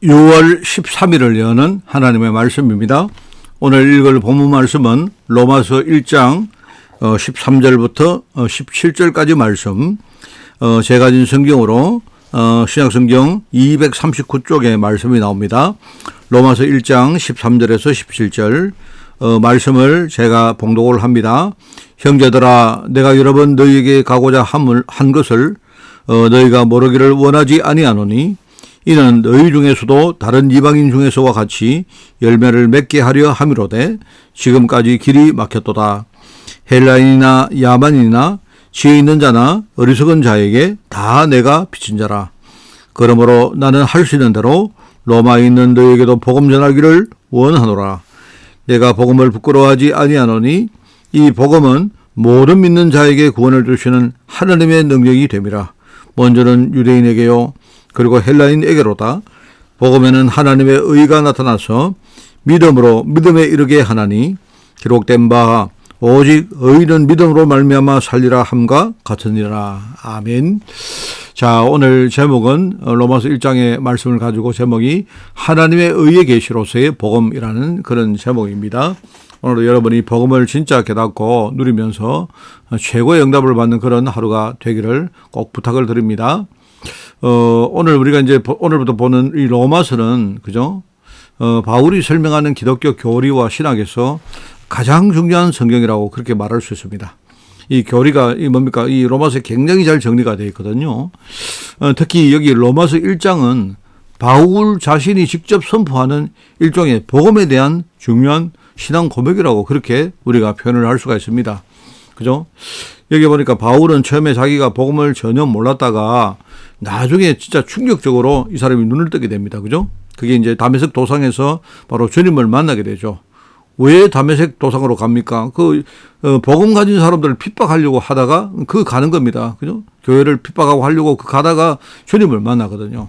6월 13일을 여는 하나님의 말씀입니다. 오늘 읽을 본문 말씀은 로마서 1장 13절부터 17절까지 말씀, 제가 가진 성경으로 신약성경 239쪽의 말씀이 나옵니다. 로마서 1장 13절에서 17절 말씀을 제가 봉독을 합니다. 형제들아, 내가 여러 번 너희에게 가고자 한 것을 너희가 모르기를 원하지 아니하노니 이는 너희 중에서도 다른 이방인 중에서와 같이 열매를 맺게 하려 함이로되 지금까지 길이 막혔도다. 헬라인이나 야만인이나 지혜 있는 자나 어리석은 자에게 다 내가 빚진 자라. 그러므로 나는 할 수 있는 대로 로마에 있는 너희에게도 복음 전하기를 원하노라. 내가 복음을 부끄러워하지 아니하노니 이 복음은 모든 믿는 자에게 구원을 주시는 하나님의 능력이 됨이라. 먼저는 유대인에게요 그리고 헬라인에게로다. 복음에는 하나님의 의가 나타나서 믿음으로 믿음에 이르게 하나니 기록된 바 오직 의인은 믿음으로 말미암아 살리라 함과 같으니라. 아멘. 자, 오늘 제목은 로마서 1장의 말씀을 가지고 제목이 하나님의 의의 계시로서의 복음이라는 그런 제목입니다. 오늘도 여러분이 복음을 진짜 깨닫고 누리면서 최고의 응답을 받는 그런 하루가 되기를 꼭 부탁을 드립니다. 오늘 우리가 이제 오늘부터 보는 이 로마서는 그죠? 바울이 설명하는 기독교 교리와 신학에서 가장 중요한 성경이라고 그렇게 말할 수 있습니다. 이 교리가 뭡니까? 이 로마서에 굉장히 잘 정리가 되어 있거든요. 특히 여기 로마서 1장은 바울 자신이 직접 선포하는 일종의 복음에 대한 중요한 신앙 고백이라고 그렇게 우리가 표현을 할 수가 있습니다. 그죠? 여기 보니까 바울은 처음에 자기가 복음을 전혀 몰랐다가 나중에 진짜 충격적으로 이 사람이 눈을 뜨게 됩니다. 그죠? 그게 이제 다메섹 도상에서 바로 주님을 만나게 되죠. 왜 다메섹 도상으로 갑니까? 복음 가진 사람들을 핍박하려고 하다가 가는 겁니다. 그죠? 교회를 핍박하고 하려고 가다가 주님을 만나거든요.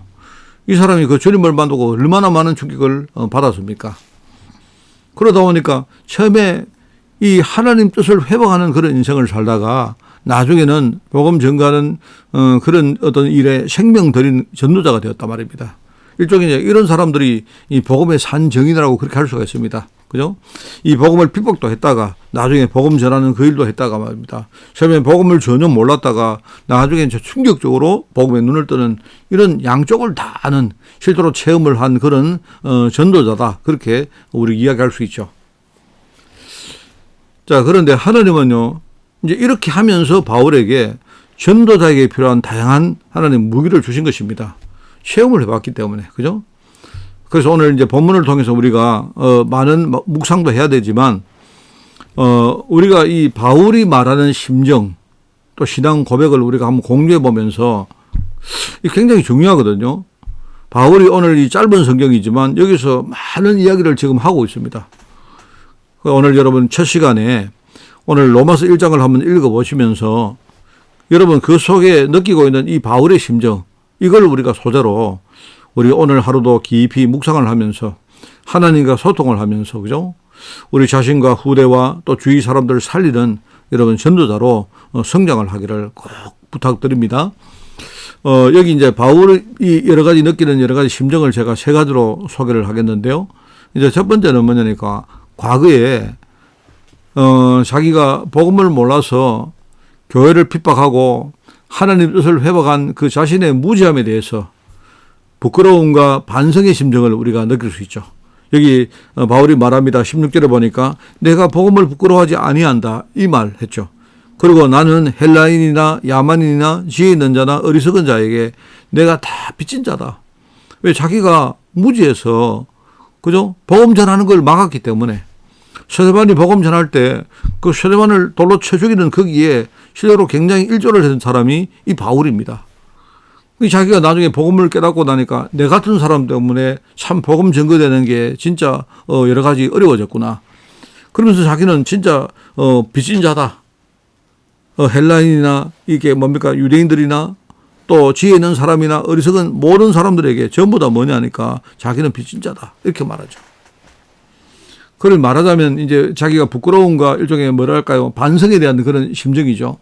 이 사람이 그 주님을 만나고 얼마나 많은 충격을 받았습니까? 그러다 보니까 처음에 이 하나님 뜻을 회복하는 그런 인생을 살다가 나중에는 복음 전가하는 그런 어떤 일에 생명 들인 전도자가 되었단 말입니다. 일종의 이런 사람들이 이 복음의 산정인이라고 그렇게 할 수가 있습니다. 그죠? 이 복음을 핍박도 했다가 나중에 복음 전하는 그 일도 했다가 말입니다. 처음에 복음을 전혀 몰랐다가 나중에 충격적으로 복음에 눈을 뜨는 이런 양쪽을 다 아는 실제로 체험을 한 그런 전도자다. 그렇게 우리 이야기할 수 있죠. 자, 그런데 하나님은요, 이제 이렇게 하면서 바울에게 전도자에게 필요한 다양한 하나님 무기를 주신 것입니다. 체험을 해봤기 때문에, 그죠? 그래서 오늘 이제 본문을 통해서 우리가 많은 묵상도 해야 되지만 우리가 이 바울이 말하는 심정 또 신앙 고백을 우리가 한번 공유해 보면서 굉장히 중요하거든요. 바울이 오늘 이 짧은 성경이지만 여기서 많은 이야기를 지금 하고 있습니다. 오늘 여러분 첫 시간에 오늘 로마서 1장을 한번 읽어보시면서 여러분 그 속에 느끼고 있는 이 바울의 심정 이걸 우리가 소재로 우리 오늘 하루도 깊이 묵상을 하면서 하나님과 소통을 하면서 그죠? 우리 자신과 후대와 또 주위 사람들을 살리는 여러분 전도자로 성장을 하기를 꼭 부탁드립니다. 여기 이제 바울이 여러 가지 느끼는 여러 가지 심정을 제가 세 가지로 소개를 하겠는데요. 이제 첫 번째는 뭐냐니까 과거에 자기가 복음을 몰라서 교회를 핍박하고 하나님 뜻을 회복한 그 자신의 무지함에 대해서 부끄러움과 반성의 심정을 우리가 느낄 수 있죠. 여기 바울이 말합니다. 16절에 보니까 내가 복음을 부끄러워하지 아니한다 이 말 했죠. 그리고 나는 헬라인이나 야만인이나 지혜 있는 자나 어리석은 자에게 내가 다 빚진 자다. 왜? 자기가 무지해서 그죠? 복음 전하는 걸 막았기 때문에 스데반이 복음 전할 때 그 스데반을 돌로 쳐 죽이는 거기에 실제로 굉장히 일조를 했던 사람이 이 바울입니다. 자기가 나중에 복음을 깨닫고 나니까 내 같은 사람 때문에 참 복음 전거되는 게 진짜 여러 가지 어려워졌구나. 그러면서 자기는 진짜 빚진 자다. 헬라인이나 이게 뭡니까 유대인들이나 또 지혜 있는 사람이나 어리석은 모든 사람들에게 전부 다 뭐냐니까 자기는 빚진 자다. 이렇게 말하죠. 그걸 말하자면 이제 자기가 부끄러움과 일종의 뭐랄까요 반성에 대한 그런 심정이죠.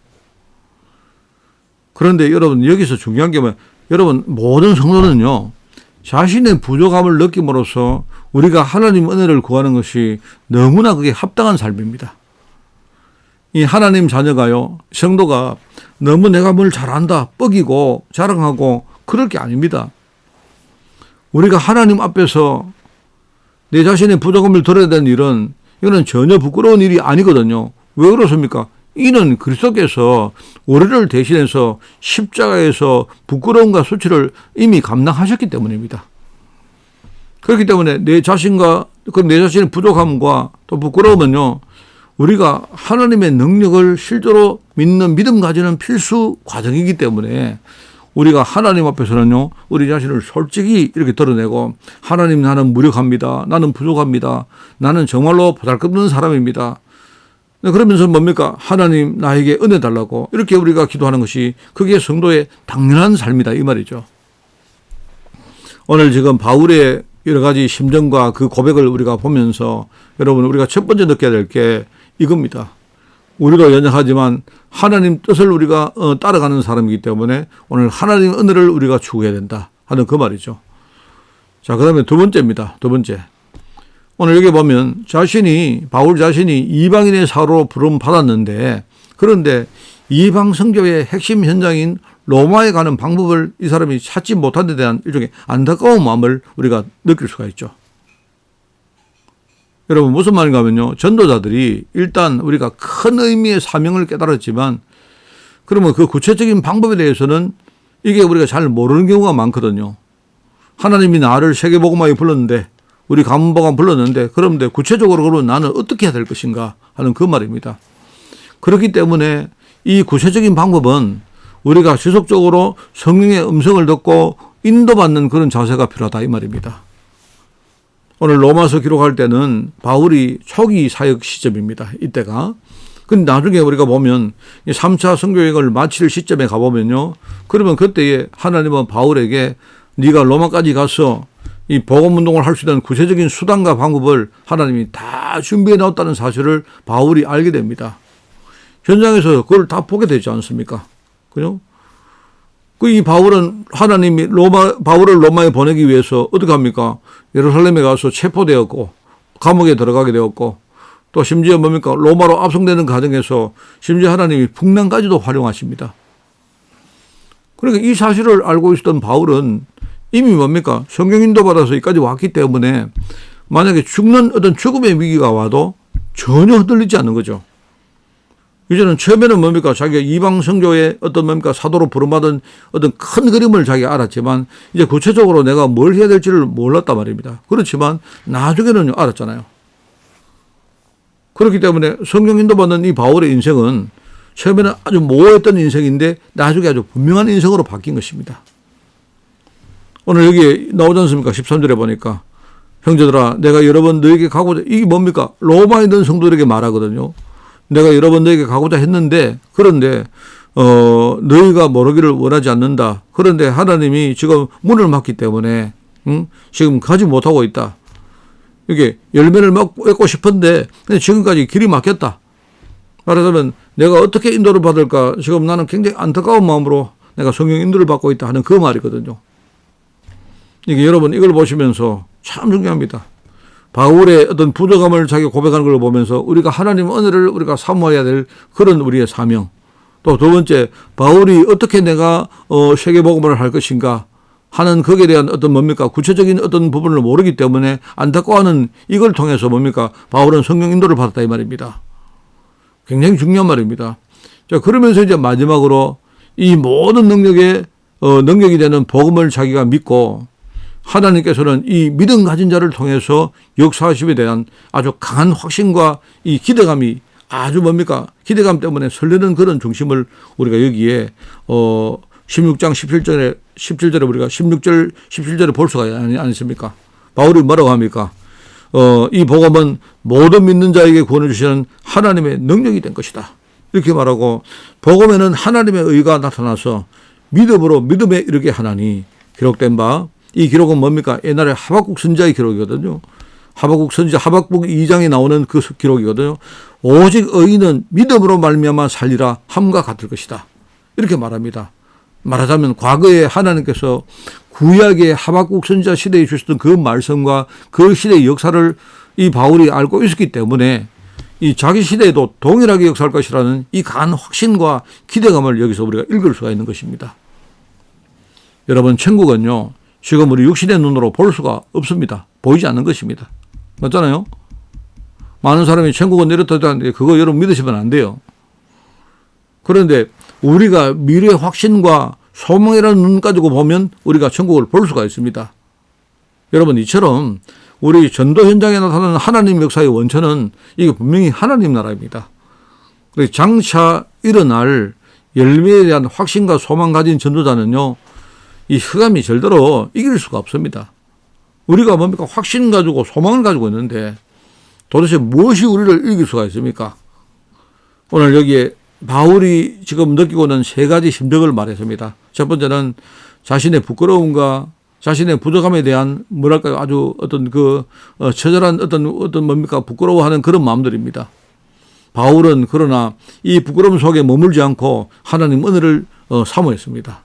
그런데 여러분 여기서 중요한 게 뭐예요? 여러분 모든 성도는요 자신의 부족함을 느낌으로써 우리가 하나님 은혜를 구하는 것이 너무나 그게 합당한 삶입니다. 이 하나님 자녀가요, 성도가 너무 내가 뭘 잘한다, 뻐기고 자랑하고 그럴 게 아닙니다. 우리가 하나님 앞에서 내 자신의 부족함을 드러야 되는 일은 이거는 전혀 부끄러운 일이 아니거든요. 왜 그렇습니까? 이는 그리스도께서 우리를 대신해서 십자가에서 부끄러움과 수치를 이미 감당하셨기 때문입니다. 그렇기 때문에 내 자신의 부족함과 또 부끄러움은요, 우리가 하나님의 능력을 실제로 믿는 믿음 가지는 필수 과정이기 때문에 우리가 하나님 앞에서는요, 우리 자신을 솔직히 이렇게 드러내고, 하나님 나는 무력합니다. 나는 부족합니다. 나는 정말로 보잘것없는 사람입니다. 그러면서 뭡니까? 하나님 나에게 은혜 달라고 이렇게 우리가 기도하는 것이 그게 성도의 당연한 삶이다 이 말이죠. 오늘 지금 바울의 여러 가지 심정과 그 고백을 우리가 보면서 여러분 우리가 첫 번째 느껴야 될 게 이겁니다. 우리도 연약하지만 하나님 뜻을 우리가 따라가는 사람이기 때문에 오늘 하나님 은혜를 우리가 추구해야 된다 하는 그 말이죠. 자, 그 다음에 두 번째입니다. 두 번째. 오늘 여기 보면 바울 자신이 이방인의 사로로 부름 받았는데, 그런데 이방 선교의 핵심 현장인 로마에 가는 방법을 이 사람이 찾지 못한 데 대한 일종의 안타까운 마음을 우리가 느낄 수가 있죠. 여러분 무슨 말인가 하면요, 전도자들이 일단 우리가 큰 의미의 사명을 깨달았지만 그러면 그 구체적인 방법에 대해서는 이게 우리가 잘 모르는 경우가 많거든요. 하나님이 나를 세계복음화에 불렀는데, 우리 가문보감 불렀는데, 그런데 구체적으로 그러면 나는 어떻게 해야 될 것인가 하는 그 말입니다. 그렇기 때문에 이 구체적인 방법은 우리가 지속적으로 성령의 음성을 듣고 인도받는 그런 자세가 필요하다 이 말입니다. 오늘 로마서 기록할 때는 바울이 초기 사역 시점입니다. 이때가. 근데 나중에 우리가 보면 3차 선교여행을 마칠 시점에 가보면요, 그러면 그때에 하나님은 바울에게 네가 로마까지 가서 이 복음운동을 할 수 있는 구체적인 수단과 방법을 하나님이 다 준비해 놨다는 사실을 바울이 알게 됩니다. 현장에서 그걸 다 보게 되지 않습니까? 그죠? 이 바울은 하나님이 바울을 로마에 보내기 위해서 어떻게 합니까? 예루살렘에 가서 체포되었고, 감옥에 들어가게 되었고, 또 심지어 뭡니까? 로마로 압송되는 과정에서 심지어 하나님이 풍랑까지도 활용하십니다. 그러니까 이 사실을 알고 있었던 바울은 이미 뭡니까? 성경 인도 받아서 여기까지 왔기 때문에 만약에 죽는 어떤 죽음의 위기가 와도 전혀 흔들리지 않는 거죠. 이제는 처음에는 뭡니까? 자기가 이방 선교의 어떤 뭡니까? 사도로 부름받은 어떤 큰 그림을 자기가 알았지만 이제 구체적으로 내가 뭘 해야 될지를 몰랐단 말입니다. 그렇지만 나중에는 알았잖아요. 그렇기 때문에 성경 인도받는 이 바울의 인생은 처음에는 아주 모호했던 인생인데 나중에 아주 분명한 인생으로 바뀐 것입니다. 오늘 여기 나오지 않습니까? 13절에 보니까 형제들아 내가 여러 번 너에게 가고자, 이게 뭡니까? 로마에 있는 성도들에게 말하거든요. 내가 여러 번 너에게 가고자 했는데 그런데 너희가 모르기를 원하지 않는다. 그런데 하나님이 지금 문을 막기 때문에 지금 가지 못하고 있다. 이게 열매를 맺고 싶은데 근데 지금까지 길이 막혔다. 말하자면 내가 어떻게 인도를 받을까 지금 나는 굉장히 안타까운 마음으로 내가 성령 인도를 받고 있다 하는 그 말이거든요. 이게 여러분 이걸 보시면서 참 중요합니다. 바울의 어떤 부족함을 자기 고백하는 걸 보면서 우리가 하나님 은혜를 우리가 사모해야 될 그런 우리의 사명. 또 두 번째, 바울이 어떻게 내가 세계복음을 할 것인가 하는 거기에 대한 어떤 뭡니까? 구체적인 어떤 부분을 모르기 때문에 안타까워하는 이걸 통해서 뭡니까? 바울은 성령 인도를 받았다 이 말입니다. 굉장히 중요한 말입니다. 자, 그러면서 이제 마지막으로 이 모든 능력이 되는 복음을 자기가 믿고 하나님께서는 이 믿음 가진 자를 통해서 역사하심에 대한 아주 강한 확신과 이 기대감이 아주 뭡니까? 기대감 때문에 설레는 그런 중심을 우리가 여기에 16장 17절에 우리가 16절 17절에 볼 수가 아니십니까? 바울이 뭐라고 합니까? 이 복음은 모든 믿는 자에게 구원을 주시는 하나님의 능력이 된 것이다. 이렇게 말하고 복음에는 하나님의 의가 나타나서 믿음으로 믿음에 이르게 하나니 기록된 바, 이 기록은 뭡니까? 옛날에 하박국 선지자의 기록이거든요. 하박국 선지자 하박국 2장에 나오는 그 기록이거든요. 오직 의인은 믿음으로 말미암아 살리라 함과 같을 것이다. 이렇게 말합니다. 말하자면 과거에 하나님께서 구약의 하박국 선지자 시대에 주셨던 그 말씀과 그 시대의 역사를 이 바울이 알고 있었기 때문에 이 자기 시대에도 동일하게 역사할 것이라는 이 강한 확신과 기대감을 여기서 우리가 읽을 수가 있는 것입니다. 여러분, 천국은요, 지금 우리 육신의 눈으로 볼 수가 없습니다. 보이지 않는 것입니다. 맞잖아요? 많은 사람이 천국은 이렇다는데 그거 여러분 믿으시면 안 돼요. 그런데 우리가 미래의 확신과 소망이라는 눈 가지고 보면 우리가 천국을 볼 수가 있습니다. 여러분, 이처럼 우리 전도 현장에 나타나는 하나님 역사의 원천은 이게 분명히 하나님 나라입니다. 장차 일어날 열매에 대한 확신과 소망 가진 전도자는요, 이 흑암이 절대로 이길 수가 없습니다. 우리가 뭡니까? 확신 가지고 소망을 가지고 있는데 도대체 무엇이 우리를 이길 수가 있습니까? 오늘 여기에 바울이 지금 느끼고 있는 세 가지 심정을 말했습니다. 첫 번째는 자신의 부끄러움과 자신의 부족함에 대한 뭐랄까요, 아주 어떤 처절한 어떤 뭡니까, 부끄러워하는 그런 마음들입니다. 바울은 그러나 이 부끄러움 속에 머물지 않고 하나님 은혜를 사모했습니다.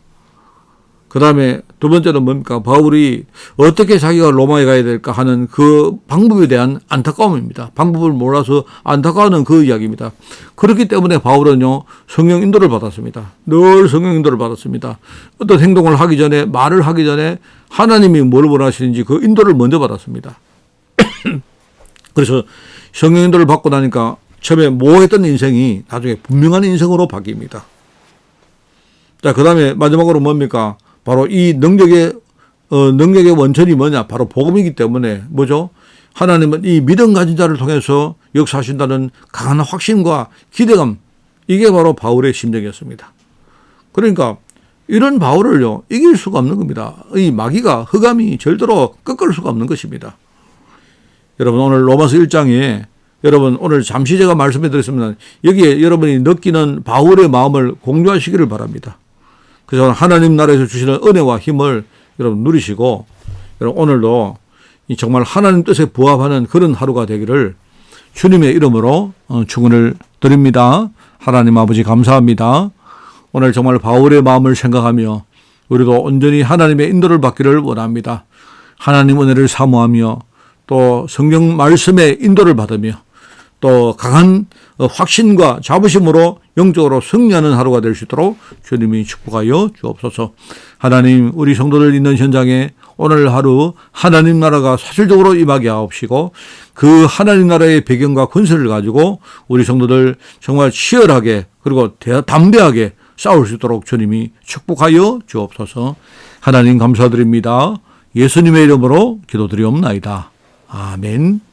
그 다음에 두 번째는 뭡니까? 바울이 어떻게 자기가 로마에 가야 될까 하는 그 방법에 대한 안타까움입니다. 방법을 몰라서 안타까워하는 그 이야기입니다. 그렇기 때문에 바울은요, 성령 인도를 받았습니다. 늘 성령 인도를 받았습니다. 어떤 행동을 하기 전에, 말을 하기 전에 하나님이 뭘 원하시는지 그 인도를 먼저 받았습니다. 그래서 성령 인도를 받고 나니까 처음에 모호했던 인생이 나중에 분명한 인생으로 바뀝니다. 자, 그 다음에 마지막으로 뭡니까? 바로 이 능력의 원천이 뭐냐? 바로 복음이기 때문에 뭐죠? 하나님은 이 믿음 가진 자를 통해서 역사하신다는 강한 확신과 기대감, 이게 바로 바울의 심정이었습니다. 그러니까 이런 바울을요, 이길 수가 없는 겁니다. 이 마귀가, 흑암이 절대로 꺾을 수가 없는 것입니다. 여러분, 오늘 로마서 1장에 여러분 오늘 잠시 제가 말씀해 드렸습니다. 여기에 여러분이 느끼는 바울의 마음을 공유하시기를 바랍니다. 그래서 하나님 나라에서 주시는 은혜와 힘을 여러분 누리시고, 여러분 오늘도 정말 하나님 뜻에 부합하는 그런 하루가 되기를 주님의 이름으로 축원을 드립니다. 하나님 아버지 감사합니다. 오늘 정말 바울의 마음을 생각하며 우리도 온전히 하나님의 인도를 받기를 원합니다. 하나님 은혜를 사모하며 또 성경 말씀의 인도를 받으며 또 강한 확신과 자부심으로 영적으로 승리하는 하루가 될 수 있도록 주님이 축복하여 주옵소서. 하나님, 우리 성도들 있는 현장에 오늘 하루 하나님 나라가 사실적으로 임하게 하옵시고, 그 하나님 나라의 배경과 권세를 가지고 우리 성도들 정말 치열하게 그리고 담대하게 싸울 수 있도록 주님이 축복하여 주옵소서. 하나님 감사드립니다. 예수님의 이름으로 기도드리옵나이다. 아멘.